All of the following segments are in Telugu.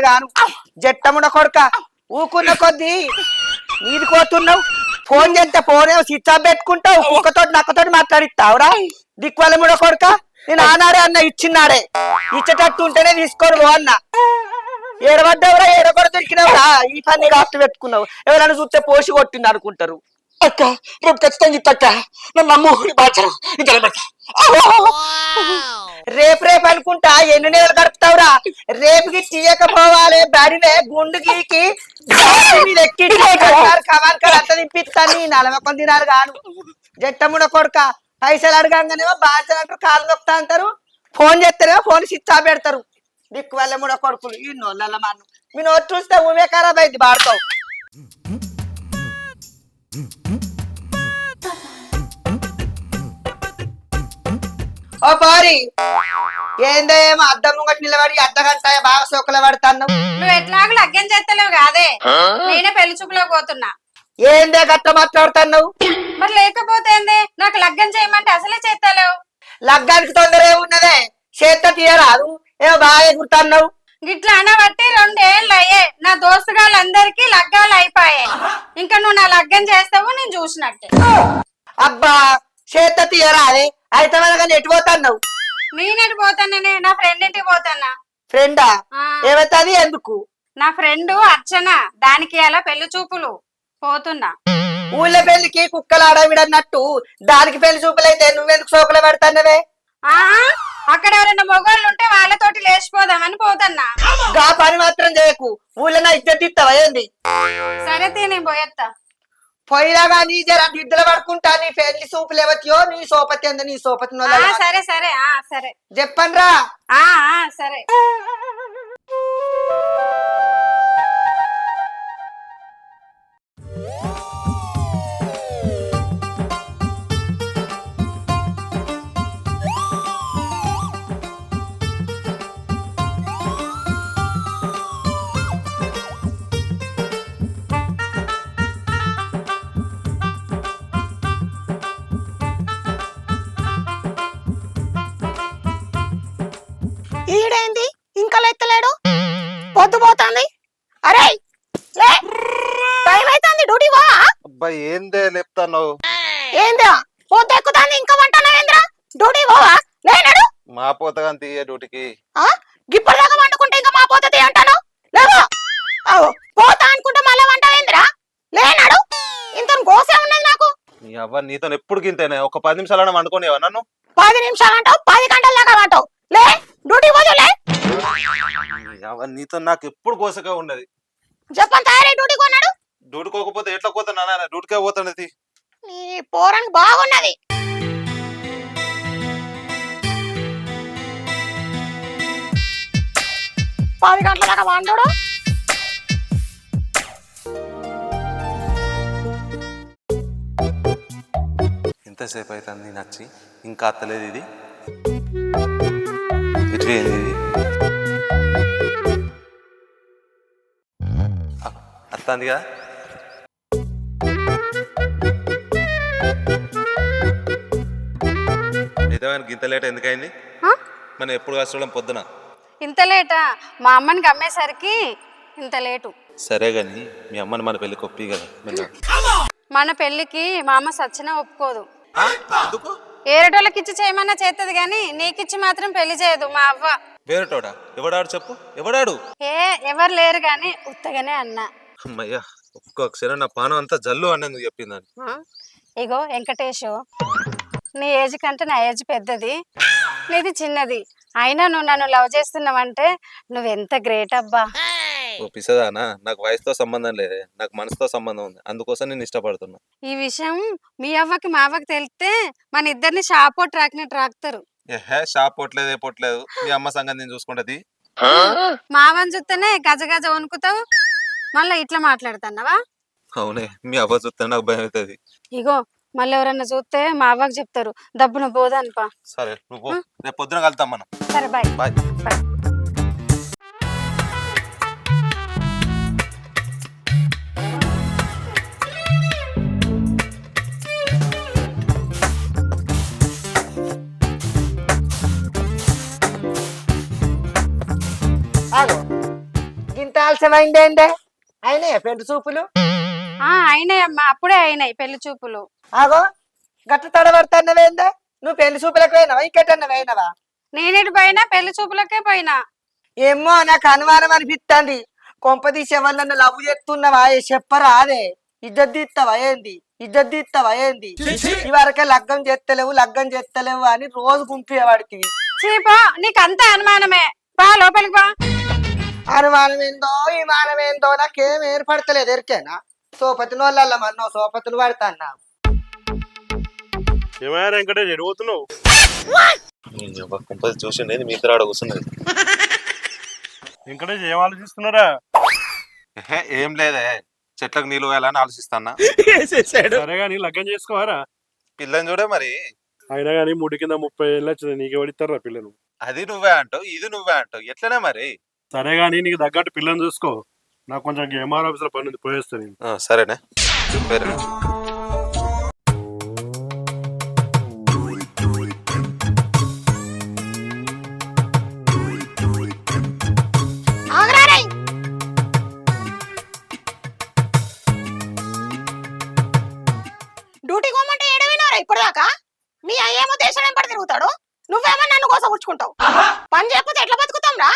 గాను జట్టమున కొడుక ఊకున్న కొద్దీ నీది కోతున్నావు. ఫోన్ చేస్తే ఫోన్ ఏమో స్విచ్ ఆఫ్ పెట్టుకుంటావు. కుక్కతోటి నక్కతోటి మాట్లాడిస్తావురా దిక్కువలముడ కొడుక. నేను ఆనాడే అన్న ఇచ్చిన్నాడే ఇచ్చేటట్టు ఉంటేనే తీసుకోరు పో అన్న. ఏడబడ్డావురా ఏడబడ దొరికినావురా ఈ పని కాస్త పెట్టుకున్నావు. ఎవరైనా చూస్తే పోసి కొట్టింది అనుకుంటారు. అక్క రేపు ఖచ్చితంగా ఇత్తక్క నన్ను నమ్ము బాధ్యత రేపు రేపు అనుకుంటా ఎన్ని నెలలు గడుపుతావురా. రేపుకి తీయకపోవాలి బడినే గుండు గీకి ఎక్కి కమాన్ కాడ అంత తిప్పిస్తాను. 40 దినాలు కాను జట్టముడ కొడుక. పైసలు అడగంగానేమో బాధ్యత అంటారు, కాలు నొక్తా అంటారు. ఫోన్ చేస్తేనేమో ఫోన్ స్విచ్ ఆఫ్ పెడతారు. దిక్కు వల్ల ముడ కొడుకులు ఈ నోళ్ళ మాను. మీ నోరు చూస్తే ఊమే ఖరాబ్ అయింది బాడుతావు. ఓ పోరి ఏందేమో అద్దం ముంగటి నిలబడి అర్ధగంట బాగా సోకల పడతాను. నువ్వు ఎట్లాగో లగ్గం చేస్తలేవు కాదే, నేనే పెళ్లి చూపులోకి పోతున్నా. ఏందే గట్ట మాట్లాడుతున్నావు? మరి లేకపోతే ఏందే, నాకు లగ్గం చేయమంటే అసలే చేస్తలేవు. లగ్గానికి తొందర ఏమున్నదే, చేత తీయరాదు. ఏమో బాగా ఎగురుతున్నావు. గిట్లా అనబట్టి 2 ఏళ్ళు అయ్యే నా దోస్తుగాళ్ళందరికీ లగ్గాలు అయిపోయాయి. ఇంకా నువ్వు నా లగ్గం చేస్తావు నేను చూసినట్టే. అబ్బా చేత తీయరాదే అయితే కానీ ఎటు పోతున్నావు? నేనెటు పోతానే, నా ఫ్రెండ్ ఇంటికి పోతానా. ఫ్రెండా? ఏమైతుంది ఎందుకు? నా ఫ్రెండ్ అర్చన, దానికి అలా పెళ్లి చూపులు పోతున్నా. ఊళ్ళో పెళ్లికి కుక్కలు ఆడవిడన్నట్టు దానికి పెళ్లి చూపులైతే నువ్వెందుకు సోకలు పెడతానవే? అక్కడ ఎవరైనా మొగోళ్ళు ఉంటే వాళ్ళతోటి లేచిపోదామని పోతున్నా. గా పని మాత్రం చేయకు. ఊళ్ళో నా ఇద్దరు తిస్తావా ఏంది? సరే నేను పోయేస్తా. పోయినా కానీ జర నిద్ర పడుకుంటా. నీ పెళ్లి చూపులు ఏవతియో నీ సోపతి అంద నీ సోపతి. సరే సరే సరే చెప్పండి రా. సరే ఈడేంది ఇంకా లెత్తలేడు, పొద్దు పోతుంది. అరే టైం అవుతుంది, డ్యూటీ పో. అబ్బాయి ఏందే లేపుతాను? ఏందా పొద్దు ఎక్కుతాంది ఇంకా వంటనేంద్రా? డ్యూటీ పోవా? లేనాడు మా పోతగాని తీయ డ్యూటీకి. గిప్పటిదాకా వండుకుంటే ఇంకా మా పోతుంది అంటాను. లేవో పోతా అనుకుంటే మళ్ళీ వంటవేంద్రా? లేనాడు ఇంత గోసే ఉన్నది నాకు. నీ అవ్వ నీతో ఎప్పుడు గింతేనే. ఒక 10 నిమిషాలన్నా వండుకోనివా నన్ను? 10 నిమిషాలు అంటావు, 10 గంటల దాకా అంటావు. లే డ్యూటీ పోదులే. నీతో నాకు ఎప్పుడు కోసగా ఉన్నది. చెప్పని తయారై డ్యూటీ కొన్నాడు. డ్యూటీ కోకపోతే ఎట్లా పోతాను? డ్యూటీకే పోతానది. నీ పోరని బాగున్నది. పది గంటల దాకా వండు. ఎంతసేపు అవుతుంది నచ్చి ఇంకా అత్తలేదు ఇది. ఇటు ఏంది ఇది? అత్తంది కదా. అయితే గింత లేట్ ఎందుకైంది? మనం ఎప్పుడు కష్టం పొద్దున. ఇంత లేటా? మా అమ్మని గమ్మేసరికి ఇంత లేటు. సరే గాని మీ అమ్మని మన పెళ్లికి ఒప్పి కదా. మన పెళ్లికి మా అమ్మ సచ్చినా ఒప్పుకోదు. ఏరేటోళ్ళకి ఇచ్చి చేయమన్నా చేస్తుంది గాని నీకిచ్చి మాత్రం పెళ్లి చేయదు మా అవ్వ. వేరేటోడా? ఎవడాడు చెప్పు, ఎవడాడు? ఎవరు లేరు గాని ఉత్తగానే అన్నా. అమ్మయ్యా ఒక్కొక్కసారి నా పానం అంతా జల్లు అని నువ్వు చెప్పిందని. ఇగో వెంకటేషు, నీ ఏజ్ కంటే నా ఏజ్ పెద్దది, నీది చిన్నది. అయినా నువ్వు నన్ను లవ్ చేస్తున్నావంటే నువ్వెంత గ్రేట్ అబ్బా. పిసదానా? నాకు వయసుతో సంబంధం లేదే, నాకు మనసుతో సంబంధం ఉంది. అందుకోసం నేను ఇష్టపడుతున్నా. ఈ విషయం మీ అవ్వకి మా అవ్వకి తెలిస్తే మన ఇద్దరిని షాపో ట్రాక్నట్టు రాకుతారు. షాప్ పొట్లేదు ఏ పొట్లేదు, మీ అమ్మ సంగతి నేను చూసుకుంటది. మావని చూస్తేనే గజ గజ వణుకుతావు, మళ్ళీ ఇట్లా మాట్లాడుతున్నావా? అవునే, మీ అవ్వ చూస్తే నాకు భయం అవుతుంది. ఇగో మళ్ళీ ఎవరన్నా చూస్తే మా అవ్వకి చెప్తారు, డబ్బున పోదానిపా. సరే నువ్వు రేపు పొద్దున కలుద్దాం మనం. సరే బాయ్ బాయ్. బాయ్. ఆలస్యమైంది ఏందే అయినాయి పెళ్లి చూపులు అయినాయి అమ్మా, అప్పుడే అయినాయి పెళ్లి చూపులు. ఆగో గట్ల తడబడుతున్నవేందే నువ్వు పెళ్లి చూపులకు పోయినావా ఇంకెటన్నా పోయినావా నేనేటి పోయినా పెళ్లి చూపులకే పోయినా. ఏమో నాకు అనుమానం అనిపిస్తుంది కొంపదీసి ఎవరినన్నా లవ్ చేస్తున్నావా చెప్పరా అదే ఇజ్జత్ తీస్తావా ఏంది ఈ వరకే లగ్గం చేస్తలేవు అని రోజు గుంపేవాడికి చీపా నీకు అంత అనుమానమే, బా లోపలికి బా. అనుమానం ఏందో ఈ మానం ఏందో నాకేం ఏర్పడతలేదు ఎరికేనా సోపతులు వాళ్ళ మన్నో సోపతులు పడతాన్నా ఏమైనా వెంకటేష్ ఎడిపోతున్నావు? కుంపది చూసి నేను మీ ఇద్దరు ఆడ కూర్చున్నది. వెంకటేష్ ఏం ఆలోచిస్తున్నారా? ఏం లేదే, చెట్లకు నీళ్ళు వేయాలని ఆలోచిస్తానా. సరే గానీ లగ్గం చేసుకోవారా? పిల్లని చూడే మరి. అయినా గానీ ముడి కింద 30 ఏళ్ళు వచ్చింది, నీకే పడిస్తారా పిల్లను? అది నువ్వే అంటావు ఇది నువ్వే అంటావు, ఎట్లనే మరి. సరే గానీ నీకు తగ్గట్టు పిల్లని చూసుకో. నాకు కొంచెం ఎంఆర్ ఆఫీస్ లో పని ఉంది, పోయేస్తా నేను. సరేనే చెప్పారు. ఆగరారై డ్యూటీ కోమంటే ఏడవినారా ఇప్పటిదాకా? మీ అయ్యేమో దేశం వెంబడి తిరుగుతాడు, నువ్వేమో నన్ను కోసపుచ్చుకుంటావు. పని చేయకపోతే ఎట్లా బతుకుతాం రా?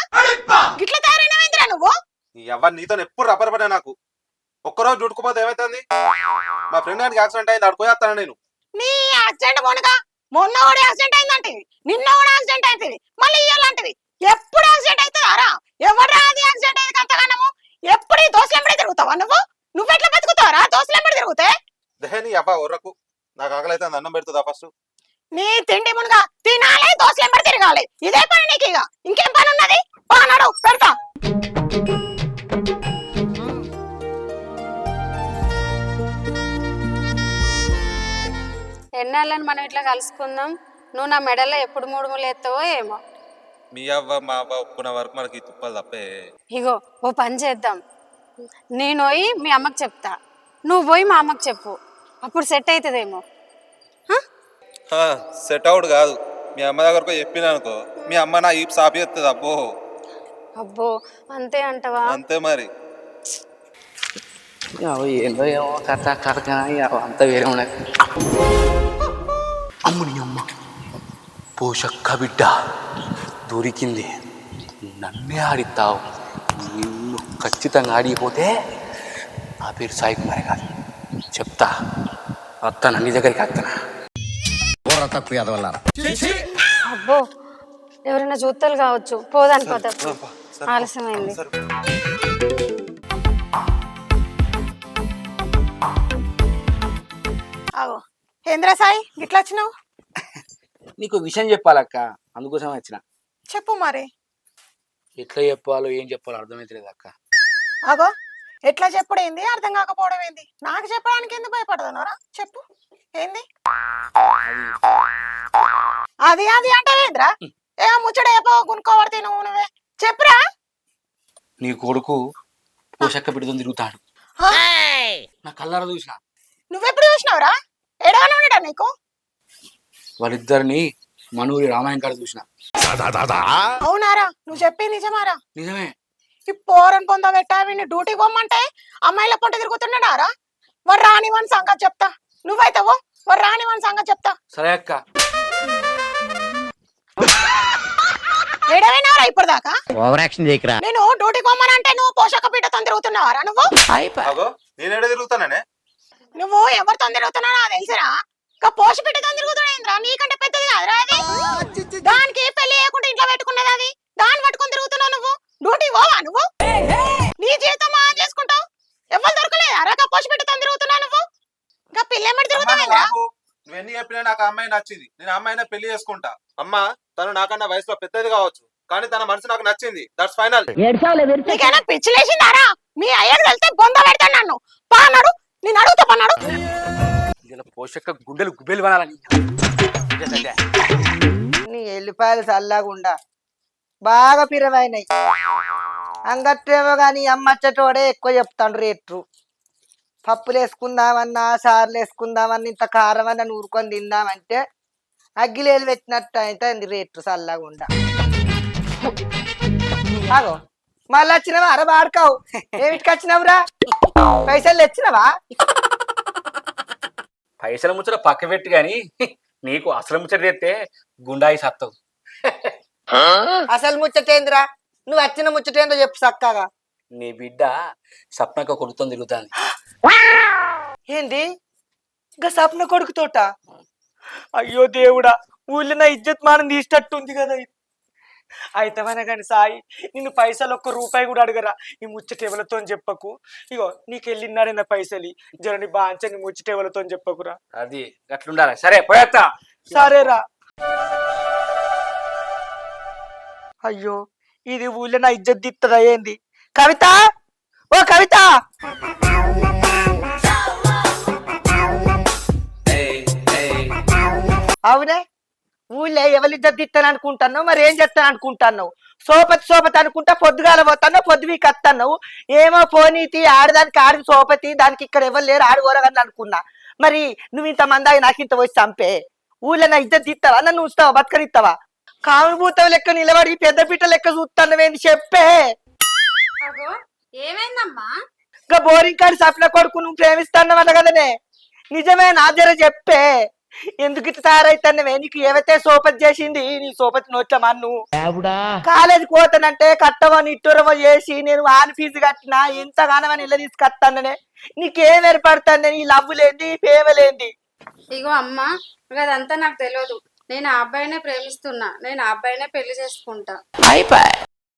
గిట్ల తయారైనవేంద్రా నువ్వు? ఎవరు నీతో ఎప్పుడు రబ్బర్ పడే నాకు. ఒక్కరోజు చుట్టుకుపోతే ఏమైతుంది? మా ఫ్రెండ్ గారికి యాక్సిడెంట్ అయింది, ఆడుకోయేస్తాను నేను. నీ యాక్సిడెంట్ పోనుగా మొన్న కూడా యాక్సిడెంట్ అయిందంటివి, నిన్న కూడా యాక్సిడెంట్ అవుతుంది, మళ్ళీ ఇయ్యాలంటివి. ఎప్పుడు యాక్సిడెంట్ అవుతుందారా? ఎవరు అది యాక్సిడెంట్ అయింది అంతగానము? ఎప్పుడు ఈ దోశలెంబడి తిరుగుతావా నువ్వు? నువ్వెట్లా బతుకుతావరా దోశలెంబడి తిరుగుతే? దేని అబ్బా ఒర్రకు, నాకు ఆకలి అయితే అన్నం పెడుతుందా ఫస్ట్? నీ తిండి మునుగా తినాలి, దోశలెంబడి తిరగాలి, ఇదే పని నీకు. ఇక ఇంకేం పని ఉన్నది? నడు పెడతా. ఎన్నాళ్ళని మనం ఇట్లా కలుసుకుందాం, నువ్వు నా మెడలో ఎప్పుడు 3 ముళ్ళు ఎత్తావో ఏమో. మీ అవ్వ మా అవ్వ ఒప్పుకున్న వరకు మనకి ఈ తుప్పలు తప్పే. ఇగో ఓ పని చేద్దాం, నేను పోయి మీ అమ్మకి చెప్తా, నువ్వు పోయి మా అమ్మకి చెప్పు, అప్పుడు సెట్ అవుతుందేమో. సెట్ అవుట్ కాదు, మీ అమ్మ దగ్గరకు చెప్పినా అనుకో, మీ అమ్మ నా ఈ సాపి ఎత్తుంది. అబ్బో అబ్బో అంతే అంటవా? అంతే మరి. ఏందో ఏమో కథ అంతా వేరే ఉన్నది. అమ్ముని అమ్మ పోషక్క బిడ్డ దొరికింది, నన్నే ఆడిస్తావు. నిన్ను ఖచ్చితంగా ఆడిపోతే నా పేరు సాయి కుమార్ కాదు, చెప్తా. వస్తాను నీ దగ్గరికి, వస్తానా? అబ్బో ఎవరైనా చూత్తలు కావచ్చు, పోదాని పద, ఆలస్యమైంది. ఆగో ఏంద్రా సాయి గిట్లా వచ్చినావు? నీకు విషయం చెప్పాలక్క, అందుకోసం వచ్చిన. చెప్పు మరి. ఎట్లా చెప్పాలో ఏం చెప్పాలో అర్థమైతలేదు అక్క. ఆగో ఎట్లా చెప్పుడు ఏంది, అర్థం కాకపోవడం ఏంది? నాకు చెప్పడానికి ఎందుకు భయపడతానరా? చెప్పు ఏంది అది అంటావేంద్రా? ఏ ముచ్చట ఏపో కొనుక్కోబడితే నువ్వే చెప్పురా. నీ కొడుకు పోషక్క బిడ్డతో తిరుగుతాడు, నా కళ్ళారా చూసిన. నువ్వెప్పుడు చూసినావురా? ఏడవని ఉన్నాడా నీకు? వాళ్ళిద్దరిని మనూరి రామాయణ కాడ చూసిన. అవునారా? నువ్వు చెప్పి నిజమారా? నిజమే. ఈ పోరని పొంద పెట్టావిని డ్యూటీ పోమ్మంటే అమ్మాయిల పొంట తిరుగుతున్నాడారా? వాడు రానివని సంగతి చెప్తా. నువ్వైతావో వాడు రానివని సంగతి చెప్తా. సరే అక్క. ఏడవైనారా ఇప్పటిదాకా? ఓవర్ యాక్షన్ చేయకరా. నేను డ్యూటీ పోమ్మనంటే నువ్వు పోషక పీఠతో తిరుగుతున్నావారా? నేనేడ తిరుగుతానే. నువ్వు ఎవరితో తిరుగుతున్నావో తెలిసిరా? పోషపీఠతో తిరుగుతున్నా, నీకంటే పెద్దది కాదురా అది. దానికి పెళ్లి చేయకుండా ఇంట్లో పెట్టుకున్నది అది, దాన్ని పట్టుకొని తిరుగుతున్నావు నువ్వు. డ్యూటీ పోవా నువ్వు? నీ జీవితం చేసుకుంటావు. ఎవరు దొరకలేదా పోషపీఠతో తిరుగుతున్నావు నువ్వు? ఇంకా పిల్లెమ్మడి తిరుగుతావేంద్రా? నువ్వెన్ని చెప్పినా నాకు అమ్మాయి నచ్చింది, నేను అమ్మాయినే పెళ్లి చేసుకుంటా. అమ్మ తను నాకన్నా వయసులో పెద్దది కావచ్చు, కానీ తన మనసు నాకు నచ్చింది. That's final. నీకైనా పిచ్చి లేచిందారా? మీ అయ్యకు వెళ్తే బొంద పెడతాను నన్ను. పానాడు నేను అడుగుతా, పన్నాడు. పోషక్క గుండెలు గుబేలు పనాలని నీ ఎల్లిపాయలు చల్లగుండా బాగా పిరవైనాయి. అంగట్టేమో గాని అమ్మచ్చటోడే ఎక్కువ చెప్తాడు రేట్లు. పప్పులు వేసుకుందామన్నా, సార్లు వేసుకుందామన్నా, ఇంత కారం అన్న నూరుకొని తిందామంటే అగ్గిలేలు పెట్టినట్టు అయితే రేట్లు చల్లగుండా. ఆగో మళ్ళీ వచ్చినవా అర వాడుకావు ఏమిటికి వచ్చినవురా పైసలు తెచ్చినవా పైసల ముచ్చట పక్క పెట్టి గాని నీకు అసలు ముచ్చట తెస్తే గుండాయి సత్తావు. అసలు ముచ్చటేందిరా నువ్వు వచ్చిన ముచ్చటేందో చెప్పు చక్కగా. నీ బిడ్డ సప్నక కొడుకుతో తిరుగుతాంది. ఏంది ఇంకా సప్న కొడుకుతోట? అయ్యో దేవుడా, ఊళ్ళో నా ఇజ్జత్ మానం తీసేటట్టుంది కదా. అయితేమనే కానీ సాయి, నిన్ను పైసలు ఒక్క రూపాయి కూడా అడగరా. ఈ ముచ్చటేవలతో చెప్పకు. ఇగో నీకు వెళ్ళినాడైనా పైసలు జరని బాంచ నీ ముచ్చటేవలతో చెప్పకురా. అది అట్లుండాలి. సరే పోయేస్తా. సరేరా. అయ్యో ఇది ఊళ్ళో నా ఇజ్జత్ దిత్తదా ఏంది? కవిత, ఓ కవిత, అవునే ఊళ్ళో ఎవరి ఇజ్జత్ దిత్తాను అనుకుంటున్నావు, మరి ఏం చేస్తాను అనుకుంటున్నావు? సోపతి అనుకుంటా పొద్దుగాల పోతాను, పొద్దువీకి వస్తున్నావు. ఏమో పోనీతి ఆడదానికి ఆడి సోపతి, దానికి ఇక్కడ ఎవరు లేరు ఆడుకోరగని అనుకున్నా. మరి నువ్వు ఇంతమంది అయి నాకు ఇంత వచ్చి చంపే ఊళ్ళో నా ఇజ్జత్ దిత్తావా? నన్ను ఉంచుతావా? బతకనిస్తావా? కానుభూతం లెక్క నిలబడి పెద్ద పీట లెక్క చూస్తానవేంది చెప్పే. ఏమైందమ్మా? ఇంకా బోరింగ్ కాడి సప్న కొడుకు నువ్వు ప్రేమిస్తానవట కదనే, నిజమే నా జర చెప్పే. ఎందుకు ఇట్లా తయారైతానవే? నీకు ఏవైతే సోపతి చేసింది నీ సోపతి నోట్ల మన్ను. కాలేజీకి పోతానంటే కట్టవని ఇట్టురవో చేసి నేను ఆన్ ఫీజు కట్టినా ఎంతగానమని ఇళ్ళ తీసుకొస్తాననే. నీకేం ఏర్పడుతుంది? నీ లవ్వులేంది, ప్రేమలేంది? ఇగో అమ్మా, అదంతా నాకు తెలియదు. నేను ఆ అబ్బాయినే ప్రేమిస్తున్నా, నేను ఆ అబ్బాయినే పెళ్లి చేసుకుంటా.